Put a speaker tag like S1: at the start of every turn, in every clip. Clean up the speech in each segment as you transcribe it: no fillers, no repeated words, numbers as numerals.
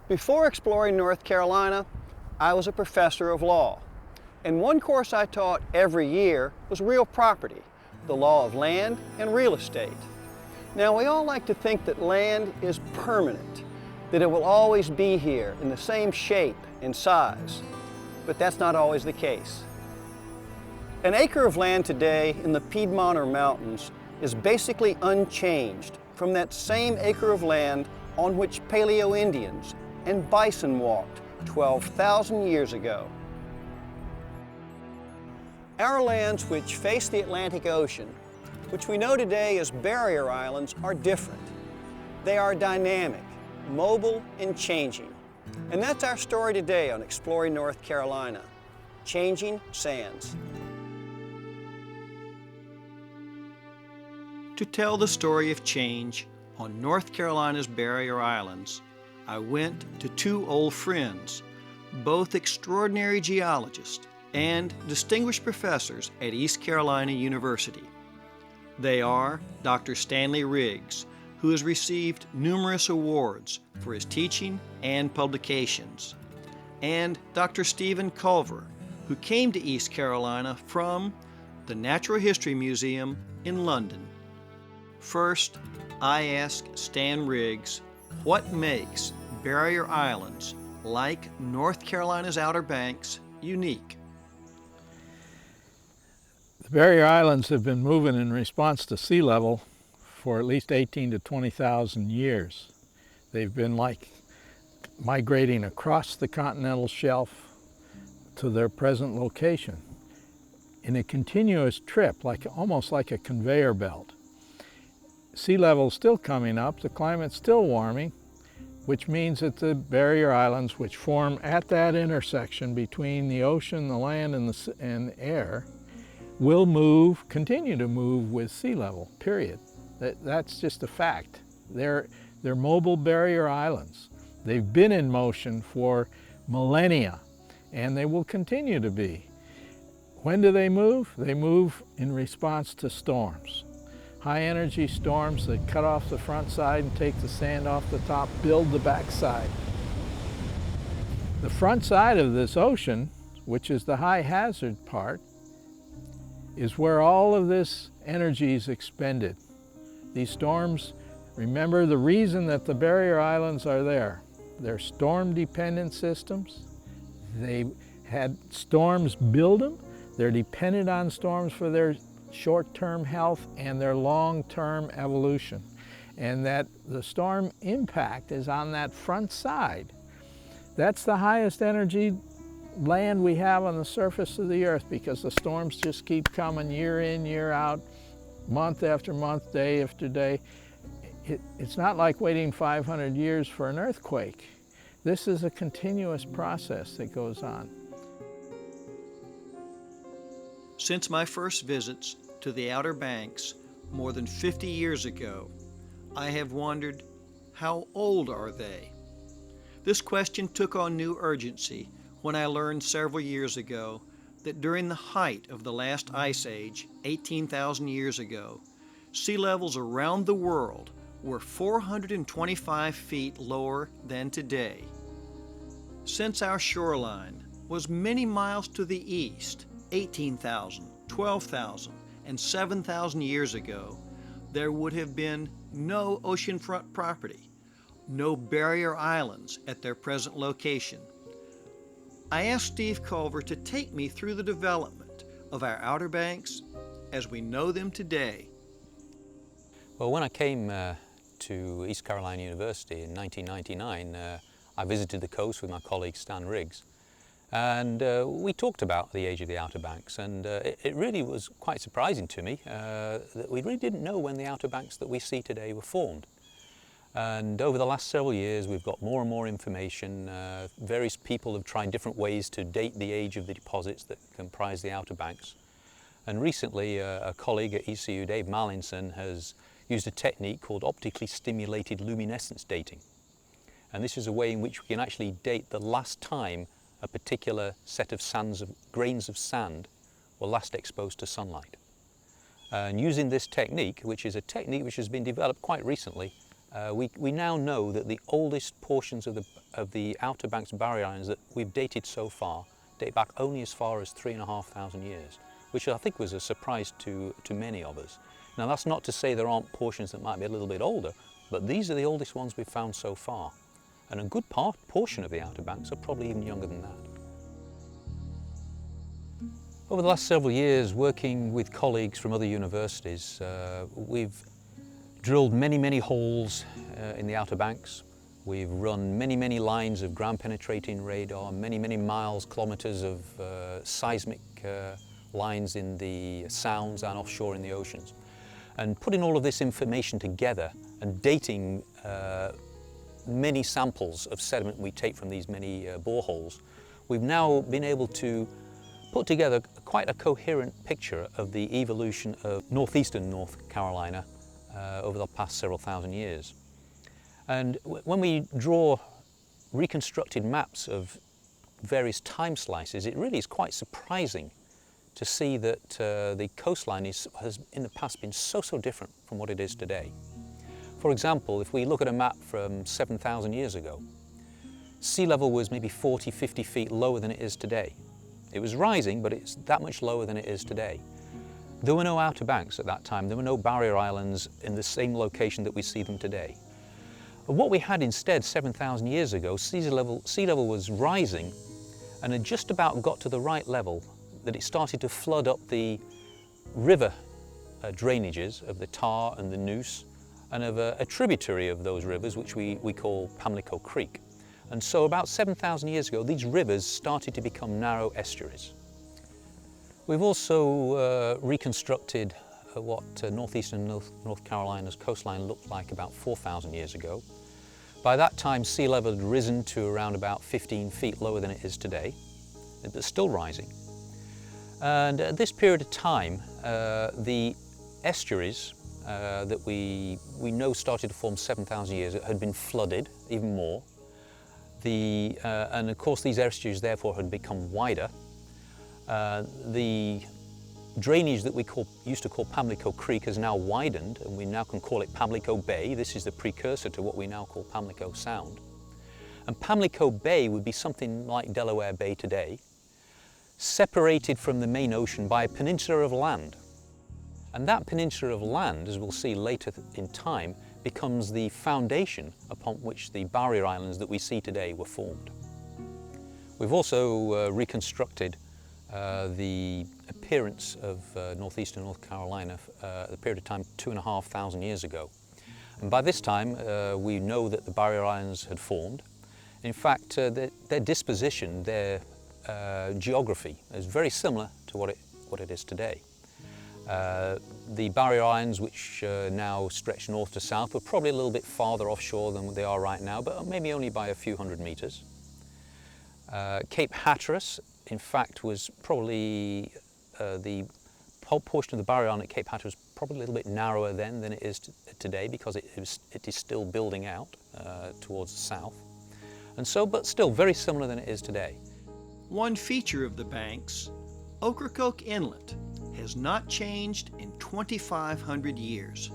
S1: Before exploring North Carolina, I was a professor of law. And one course I taught every year was real property, the law of land and real estate. Now, we all like to think that land is permanent, that it will always be here in the same shape and size. But that's not always the case. An acre of land today in the Piedmont or mountains is basically unchanged from that same acre of land on which Paleo Indians and bison walked 12,000 years ago. Our lands which face the Atlantic Ocean, which we know today as barrier islands, are different. They are dynamic, mobile, and changing. And that's our story today on Exploring North Carolina, Changing Sands. To tell the story of change on North Carolina's barrier islands, I went to two old friends, both extraordinary geologists and distinguished professors at East Carolina University. They are Dr. Stanley Riggs, who has received numerous awards for his teaching and publications, and Dr. Stephen Culver, who came to East Carolina from the Natural History Museum in London. First, I asked Stan Riggs what makes barrier islands like North Carolina's Outer Banks unique.
S2: The barrier islands have been moving in response to sea level for at least 18 to 20,000 years. They've been like migrating across the continental shelf to their present location in a continuous trip, almost like a conveyor belt. Sea level is still coming up, the climate's still warming, which means that the barrier islands, which form at that intersection between the ocean, the land, and air, will continue to move with sea level, period. That's just a fact. They're mobile barrier islands. They've been in motion for millennia, and they will continue to be. When do they move? They move in response to storms. High energy storms that cut off the front side and take the sand off the top, build the back side. The front side of this ocean, which is the high hazard part, is where all of this energy is expended. These storms, remember the reason that the barrier islands are there. They're storm-dependent systems. They had storms build them. They're dependent on storms for their short-term health and their long-term evolution. And that the storm impact is on that front side. That's the highest energy land we have on the surface of the earth, because the storms just keep coming year in, year out, month after month, day after day. It's not like waiting 500 years for an earthquake. This is a continuous process that goes on.
S1: Since my first visits to the Outer Banks more than 50 years ago, I have wondered, how old are they? This question took on new urgency when I learned several years ago that during the height of the last ice age, 18,000 years ago, sea levels around the world were 425 feet lower than today. Since our shoreline was many miles to the east, 18,000, 12,000, and 7,000 years ago, there would have been no oceanfront property, no barrier islands at their present location. I asked Steve Culver to take me through the development of our Outer Banks as we know them today.
S3: Well, when I came to East Carolina University in 1999, I visited the coast with my colleague Stan Riggs, and we talked about the age of the Outer Banks, and it really was quite surprising to me that we really didn't know when the Outer Banks that we see today were formed. And over the last several years, we've got more and more information. Various people have tried different ways to date the age of the deposits that comprise the Outer Banks. And recently, a colleague at ECU, Dave Mallinson, has used a technique called optically stimulated luminescence dating. And this is a way in which we can actually date the last time a particular set of grains of sand were last exposed to sunlight. And using this technique, which is a technique which has been developed quite recently, we now know that the oldest portions of the Outer Banks barrier islands that we've dated so far date back only as far as 3,500 years, which I think was a surprise to many of us. Now that's not to say there aren't portions that might be a little bit older, but these are the oldest ones we've found so far. And a good portion of the Outer Banks are probably even younger than that. Over the last several years, working with colleagues from other universities, we've drilled many holes in the Outer Banks. We've run many lines of ground penetrating radar, many miles, kilometers of seismic lines in the sounds and offshore in the oceans. And putting all of this information together and dating many samples of sediment we take from these many boreholes, we've now been able to put together quite a coherent picture of the evolution of northeastern North Carolina over the past several thousand years. And when we draw reconstructed maps of various time slices, it really is quite surprising to see that the coastline has in the past been so different from what it is today. For example, if we look at a map from 7,000 years ago, sea level was maybe 40, 50 feet lower than it is today. It was rising, but it's that much lower than it is today. There were no Outer Banks at that time. There were no barrier islands in the same location that we see them today. But what we had instead 7,000 years ago, sea level was rising and had just about got to the right level that it started to flood up the river drainages of the Tar and the Neuse and of a tributary of those rivers, which we call Pamlico Creek. And so about 7,000 years ago, these rivers started to become narrow estuaries. We've also reconstructed what northeastern North Carolina's coastline looked like about 4,000 years ago. By that time, sea level had risen to around about 15 feet lower than it is today, but still rising. And at this period of time, the estuaries that we know started to form 7,000 years had been flooded even more. And of course these estuaries therefore had become wider. The drainage that we used to call Pamlico Creek has now widened, and we now can call it Pamlico Bay. This is the precursor to what we now call Pamlico Sound. And Pamlico Bay would be something like Delaware Bay today, separated from the main ocean by a peninsula of land. And that peninsula of land, as we'll see later in time, becomes the foundation upon which the barrier islands that we see today were formed. We've also reconstructed the appearance of northeastern North Carolina at the period of time 2,500 years ago. And by this time we know that the barrier islands had formed. In fact, their disposition, their geography is very similar to what it is today. The barrier islands, which now stretch north to south, were probably a little bit farther offshore than they are right now, but maybe only by a few hundred meters. Cape Hatteras, in fact, was probably the whole portion of the barrier island at Cape Hatteras was probably a little bit narrower then than it is today, because it is still building out towards the south. And so, but still very similar than it is today.
S1: One feature of the banks, Ocracoke Inlet, has not changed in 2,500 years.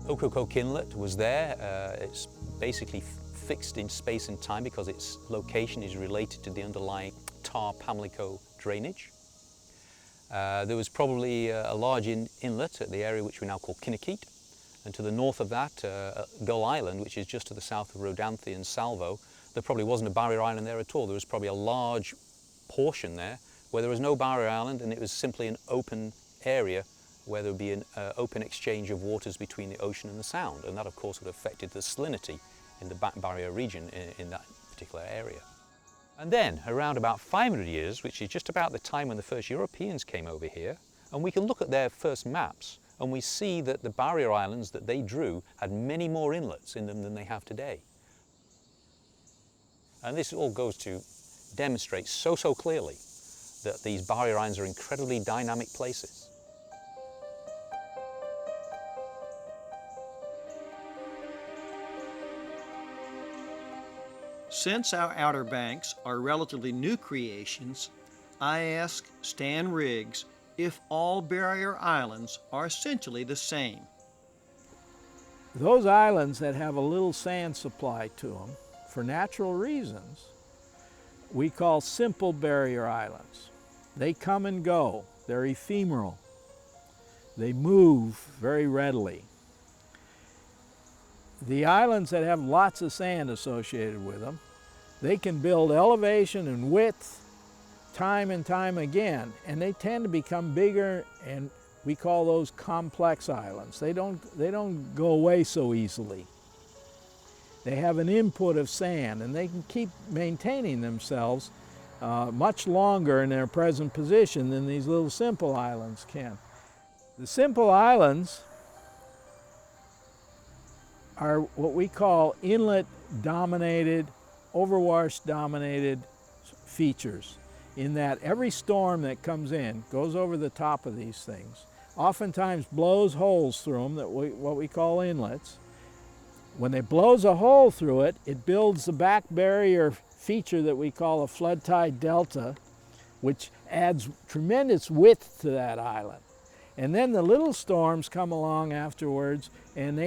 S3: Ocracoke Inlet was there. It's basically fixed in space and time because its location is related to the underlying Tar Pamlico drainage. There was probably a large inlet at the area which we now call Kinnikeet, and to the north of that, Gull Island, which is just to the south of Rodanthe and Salvo. There probably wasn't a barrier island there at all. There was probably a large portion there where there was no barrier island, and it was simply an open area where there would be an open exchange of waters between the ocean and the Sound, and that of course would have affected the salinity in the back barrier region in that particular area. And then around about 500 years, which is just about the time when the first Europeans came over here, and we can look at their first maps and we see that the barrier islands that they drew had many more inlets in them than they have today. And this all goes to demonstrate so clearly that these barrier islands are incredibly dynamic places.
S1: Since our Outer Banks are relatively new creations, I asked Stan Riggs if all barrier islands are essentially the same.
S2: Those islands that have a little sand supply to them, for natural reasons, we call simple barrier islands. They come and go. They're ephemeral. They move very readily. The islands that have lots of sand associated with them, they can build elevation and width time and time again, and they tend to become bigger, and we call those complex islands. They don't go away so easily. They have an input of sand, and they can keep maintaining themselves much longer in their present position than these little simple islands can. The simple islands are what we call inlet-dominated, overwash-dominated features, in that every storm that comes in goes over the top of these things, oftentimes blows holes through them, what we call inlets. When it blows a hole through it, it builds the back barrier feature that we call a flood tide delta, which adds tremendous width to that island. And then the little storms come along afterwards, and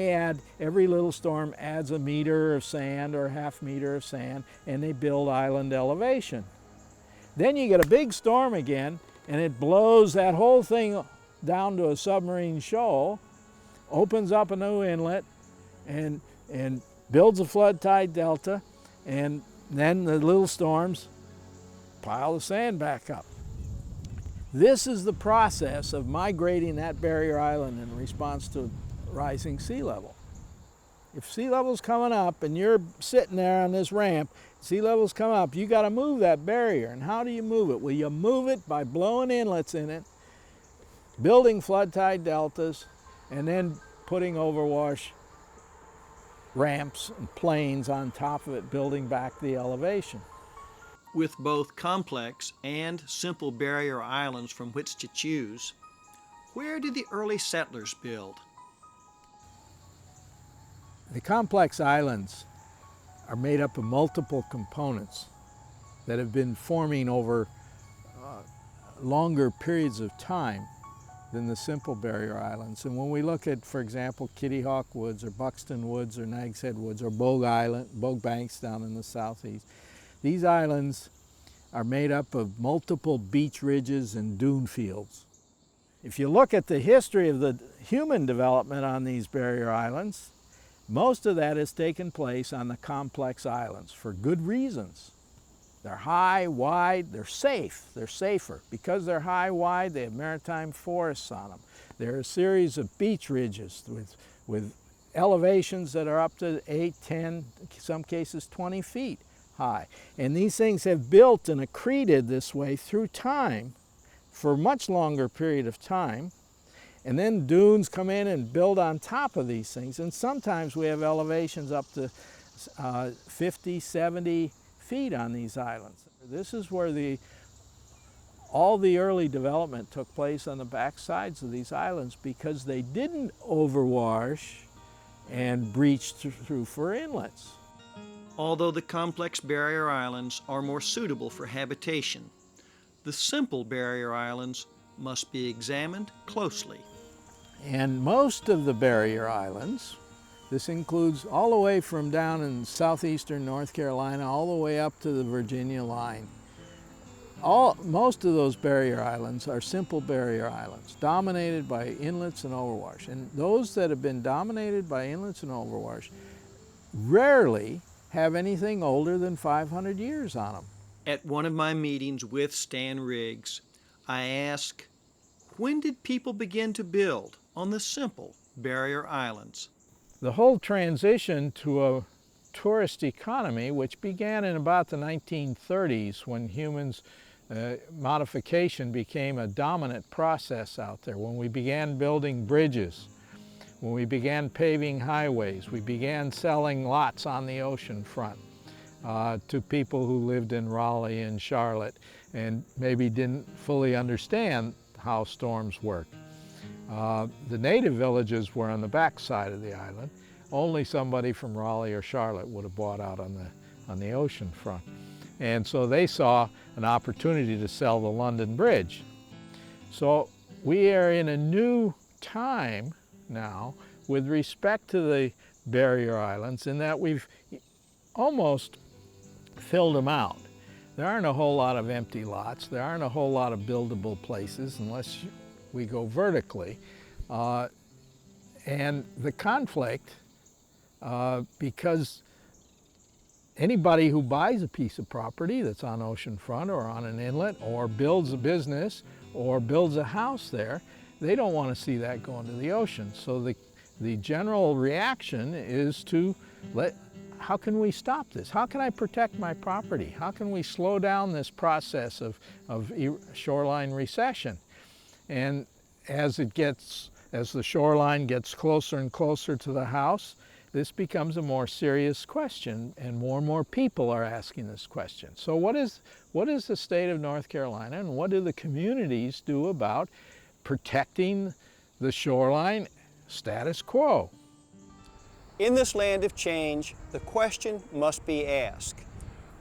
S2: every little storm adds a meter of sand or a half meter of sand, and they build island elevation. Then you get a big storm again, and it blows that whole thing down to a submarine shoal, opens up a new inlet, and builds a flood tide delta, and then the little storms pile the sand back up. This is the process of migrating that barrier island in response to rising sea level. If sea level's coming up and you're sitting there on this ramp, sea level's come up, you got to move that barrier. And how do you move it? Well, you move it by blowing inlets in it, building flood tide deltas, and then putting overwash ramps and planes on top of it, building back the elevation.
S1: With both complex and simple barrier islands from which to choose, where did the early settlers build?
S2: The complex islands are made up of multiple components that have been forming over longer periods of time than the simple barrier islands. And when we look at, for example, Kitty Hawk Woods or Buxton Woods or Nag's Head Woods or Bogue Banks down in the southeast, these islands are made up of multiple beach ridges and dune fields. If you look at the history of the human development on these barrier islands, most of that has taken place on the complex islands for good reasons. They're high, wide, they're safe. They're safer. Because they're high, wide, they have maritime forests on them. There are a series of beach ridges with elevations that are up to 8, 10, in some cases 20 feet high. And these things have built and accreted this way through time for a much longer period of time. And then dunes come in and build on top of these things. And sometimes we have elevations up to 50, 70 feet on these islands. This is where all the early development took place on the back sides of these islands, because they didn't overwash and breach through for inlets.
S1: Although the complex barrier islands are more suitable for habitation, the simple barrier islands must be examined closely.
S2: And most of the barrier islands, this includes all the way from down in southeastern North Carolina all the way up to the Virginia line. Most of those barrier islands are simple barrier islands, dominated by inlets and overwash. And those that have been dominated by inlets and overwash rarely have anything older than 500 years on them.
S1: At one of my meetings with Stan Riggs, I asked, when did people begin to build on the simple barrier islands?
S2: The whole transition to a tourist economy, which began in about the 1930s when humans' modification became a dominant process out there, when we began building bridges, when we began paving highways, we began selling lots on the ocean front to people who lived in Raleigh and Charlotte and maybe didn't fully understand how storms work. The native villages were on the back side of the island. Only somebody from Raleigh or Charlotte would have bought out on the ocean front. And so they saw an opportunity to sell the London Bridge. So we are in a new time now with respect to the barrier islands in that we've almost filled them out. There aren't a whole lot of empty lots. There aren't a whole lot of buildable places unless we go vertically. And the conflict, because anybody who buys a piece of property that's on oceanfront or on an inlet or builds a business or builds a house there, they don't want to see that go into the ocean. So the general reaction is to how can we stop this? How can I protect my property? How can we slow down this process of shoreline recession? And as the shoreline gets closer and closer to the house, this becomes a more serious question, and more people are asking this question. So what is the state of North Carolina, and what do the communities do about protecting the shoreline status quo?
S1: In this land of change, the question must be asked: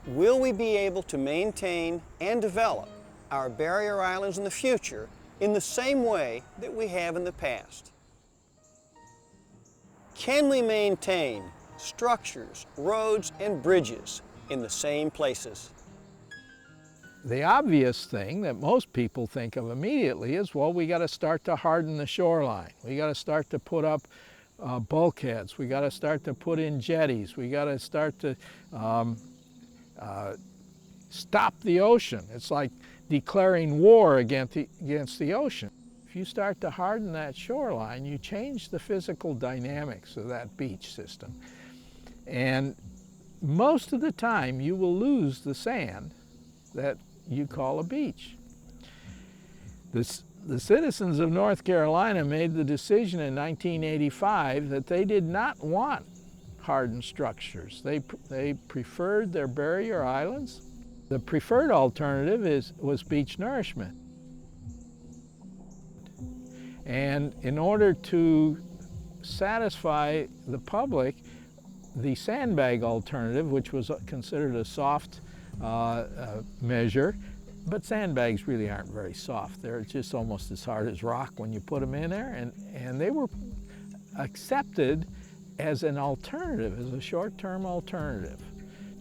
S1: will we be able to maintain and develop our barrier islands in the future in the same way that we have in the past? Can we maintain structures, roads, and bridges in the same places?
S2: The obvious thing that most people think of immediately is, well, we got to start to harden the shoreline. We got to start to put up bulkheads. We got to start to put in jetties. We got to start to stop the ocean. It's like declaring war against the ocean. If you start to harden that shoreline, you change the physical dynamics of that beach system. And most of the time, you will lose the sand that you call a beach. The citizens of North Carolina made the decision in 1985 that they did not want hardened structures. They preferred their barrier islands. The preferred alternative was beach nourishment. And in order to satisfy the public, the sandbag alternative, which was considered a soft measure, but sandbags really aren't very soft. They're just almost as hard as rock when you put them in there, and they were accepted as an alternative, as a short-term alternative,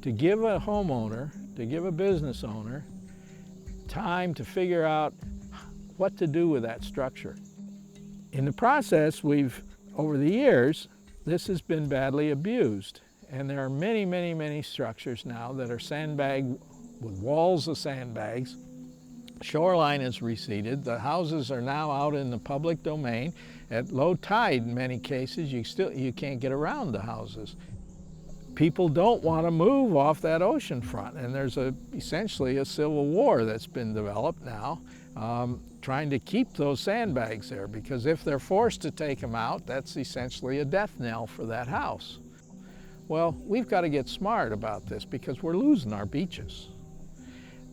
S2: to give a homeowner, to give a business owner time to figure out what to do with that structure. In the process, over the years, this has been badly abused. And there are many structures now that are sandbagged with walls of sandbags. Shoreline has receded. The houses are now out in the public domain. At low tide, in many cases, you can't get around the houses. People don't want to move off that ocean front, and there's essentially a civil war that's been developed now, trying to keep those sandbags there, because if they're forced to take them out, that's essentially a death knell for that house. Well, we've got to get smart about this because we're losing our beaches.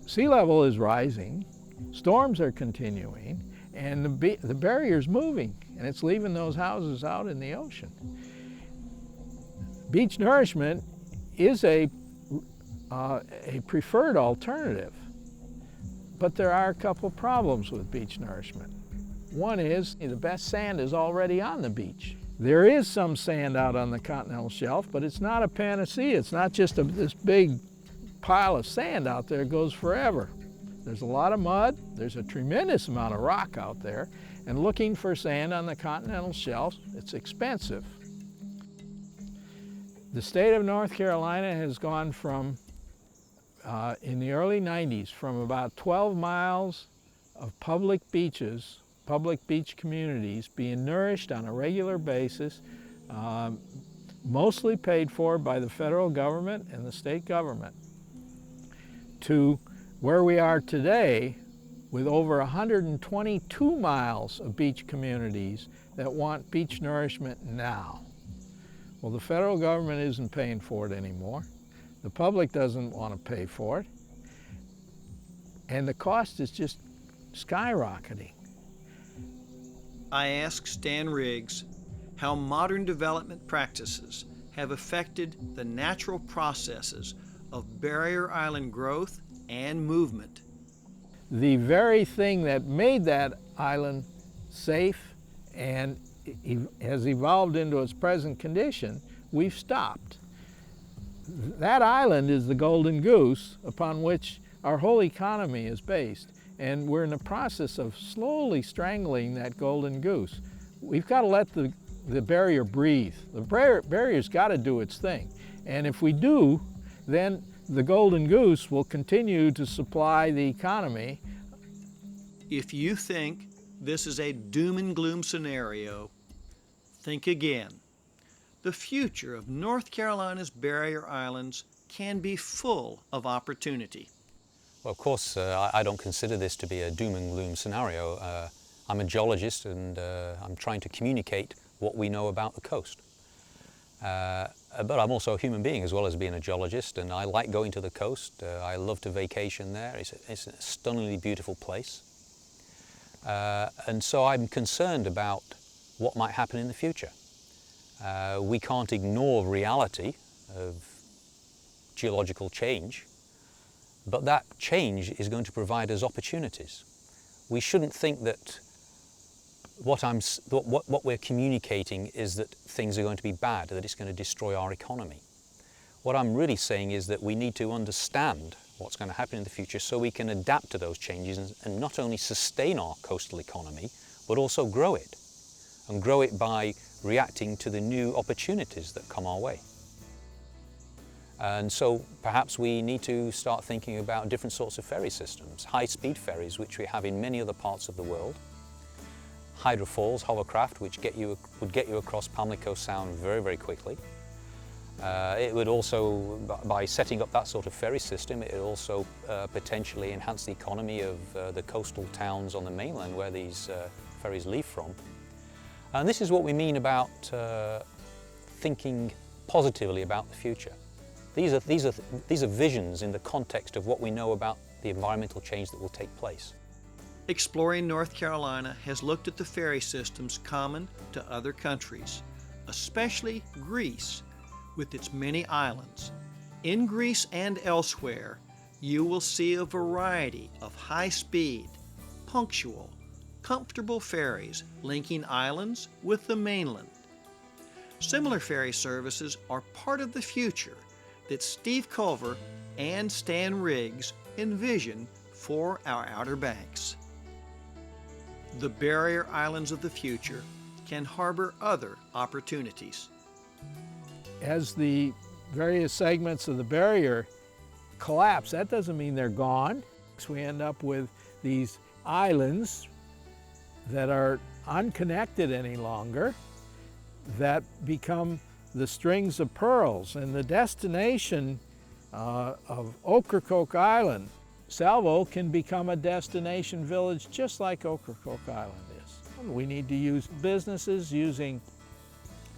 S2: Sea level is rising, storms are continuing, and the barrier's moving, and it's leaving those houses out in the ocean. Beach nourishment is a preferred alternative, but there are a couple problems with beach nourishment. One is the best sand is already on the beach. There is some sand out on the continental shelf, but it's not a panacea. It's not just this big pile of sand out there that goes forever. There's a lot of mud, there's a tremendous amount of rock out there, and looking for sand on the continental shelf, it's expensive. The state of North Carolina has gone from, in the early 90s, from about 12 miles of public beaches, public beach communities being nourished on a regular basis, mostly paid for by the federal government and the state government, to where we are today with over 122 miles of beach communities that want beach nourishment now. Well, the federal government isn't paying for it anymore. The public doesn't want to pay for it. And the cost is just skyrocketing.
S1: I asked Stan Riggs how modern development practices have affected the natural processes of barrier island growth and movement.
S2: The very thing that made that island safe and has evolved into its present condition, we've stopped. That island is the golden goose upon which our whole economy is based, and we're in the process of slowly strangling that golden goose. We've got to let the barrier breathe. The barrier's got to do its thing, and if we do, then the golden goose will continue to supply the economy.
S1: If you think this is a doom and gloom scenario, think again. The future of North Carolina's barrier islands can be full of opportunity.
S3: Well, of course, I don't consider this to be a doom and gloom scenario. I'm a geologist, and I'm trying to communicate what we know about the coast. But I'm also a human being as well as being a geologist, and I like going to the coast. I love to vacation there. It's a stunningly beautiful place. And so I'm concerned about what might happen in the future. We can't ignore reality of geological change, but that change is going to provide us opportunities. We shouldn't think that what we're communicating is that things are going to be bad, that it's going to destroy our economy. What I'm really saying is that we need to understand what's going to happen in the future so we can adapt to those changes and not only sustain our coastal economy, but also grow it, and grow it by reacting to the new opportunities that come our way. And so perhaps we need to start thinking about different sorts of ferry systems, high-speed ferries, which we have in many other parts of the world, hydrofoils, hovercraft, which would get you across Pamlico Sound very, very quickly. It would also, by setting up that sort of ferry system, it would also potentially enhance the economy of the coastal towns on the mainland where these ferries leave from. And this is what we mean about thinking positively about the future. These are visions in the context of what we know about the environmental change that will take place.
S1: Exploring North Carolina has looked at the ferry systems common to other countries, especially Greece, with its many islands. In Greece and elsewhere, you will see a variety of high-speed, punctual, comfortable ferries linking islands with the mainland. Similar ferry services are part of the future that Steve Culver and Stan Riggs envision for our Outer Banks. The barrier islands of the future can harbor other opportunities.
S2: As the various segments of the barrier collapse, that doesn't mean they're gone. So we end up with these islands that are unconnected any longer, that become the strings of pearls, and the destination of Ocracoke Island, Salvo, can become a destination village just like Ocracoke Island is. We need to use businesses using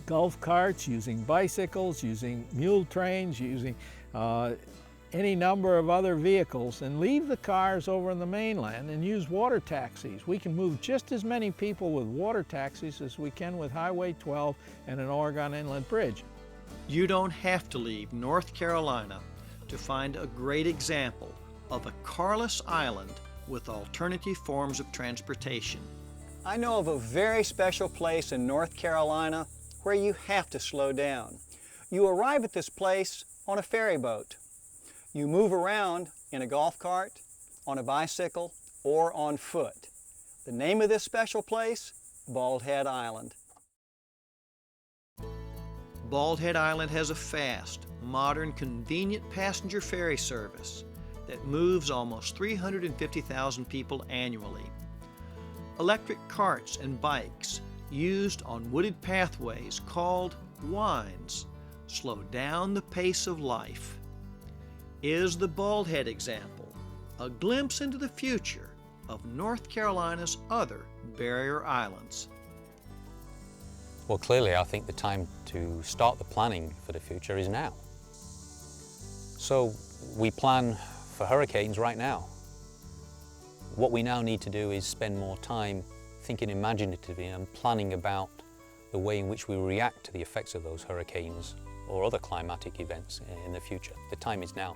S2: Gulf carts, using bicycles, using mule trains, using any number of other vehicles, and leave the cars over in the mainland and use water taxis. We can move just as many people with water taxis as we can with Highway 12 and an Oregon Inlet Bridge.
S1: You don't have to leave North Carolina to find a great example of a Carless Island with alternative forms of transportation.
S4: I know of a very special place in North Carolina where you have to slow down. You arrive at this place on a ferry boat. You move around in a golf cart, on a bicycle, or on foot. The name of this special place? Bald Head Island.
S1: Bald Head Island has a fast, modern, convenient passenger ferry service that moves almost 350,000 people annually. Electric carts and bikes used on wooded pathways called winds slow down the pace of life. Is the Bald Head example a glimpse into the future of North Carolina's other barrier islands?
S3: Well, clearly I think the time to start the planning for the future is now. So we plan for hurricanes right now. What we now need to do is spend more time thinking imaginatively and planning about the way in which we react to the effects of those hurricanes or other climatic events in the future. The time is now.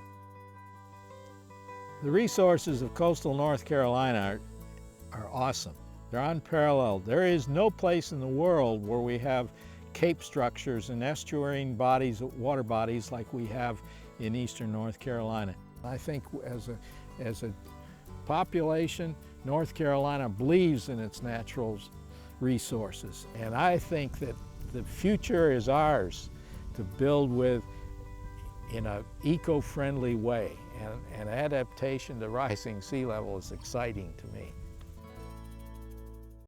S2: The resources of coastal North Carolina are awesome. They're unparalleled. There is no place in the world where we have cape structures and estuarine bodies, water bodies like we have in eastern North Carolina. I think as a population, North Carolina believes in its natural resources, and I think that the future is ours to build with in an eco-friendly way, and adaptation to rising sea level is exciting to me.